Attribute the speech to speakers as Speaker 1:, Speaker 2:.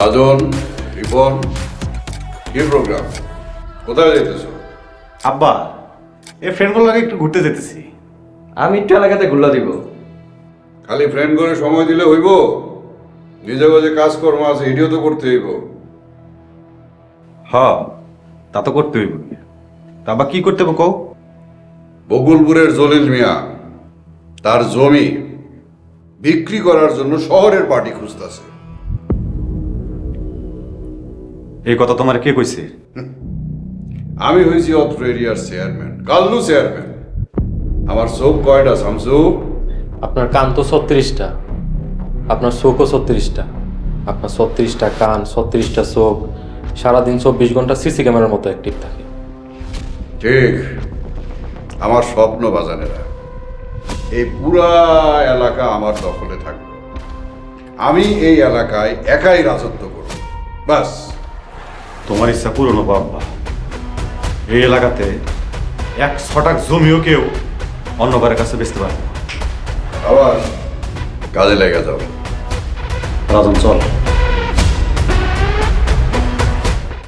Speaker 1: রাজন, রিপন, কি প্রোগ্রাম? কোথায় যেতেছো?
Speaker 2: আব্বা এই ফ্রেন্ডগুলো লাগে একটু ঘুরতে যেতেছি।
Speaker 3: আমি একটু এলাকাতে ঘুরলা দিব।
Speaker 1: খালি ফ্রেন্ড করে সময় দিলে হইব? নিজে যে কাজকর্ম আছে এটিও তো করতে হইব।
Speaker 2: হ, তা তো করতে হইব। তা আবার কি করতে হবে কও?
Speaker 1: বকুলপুরের জলিল মিয়া তার জমি বিক্রি করার জন্য শহরের পার্টি খুঁজতেছে।
Speaker 2: এই কথা তোমার কে কইছে?
Speaker 1: আমি হয়েছি অত্র এরিয়ার চেয়ারম্যান, কাল্লু চেয়ারম্যান। আমার চোখ কয়টা শামসু?
Speaker 4: আপনার কান তো 36টা, আপনার চোখও 36টা, আপনার 36টা কান, 36টা চোখ, সারাদিন 24 ঘন্টা সিসি ক্যামেরার মতো অ্যাক্টিভ থাকে।
Speaker 1: ঠিক, আমার স্বপ্ন বাজানেরা এই পুরা এলাকা আমার দখলে থাকবে। আমি এই এলাকায় একাই রাজত্ব করব, বাস।
Speaker 2: তোমার ইচ্ছা পূরণ হবো আব্বা। এই এলাকাতে 1 ছটাক জমিও কেউ অন্য কারোর কাছে বেচতে পারবে না।
Speaker 1: আবার কাজে লেগে যাও।
Speaker 2: রাজন চল।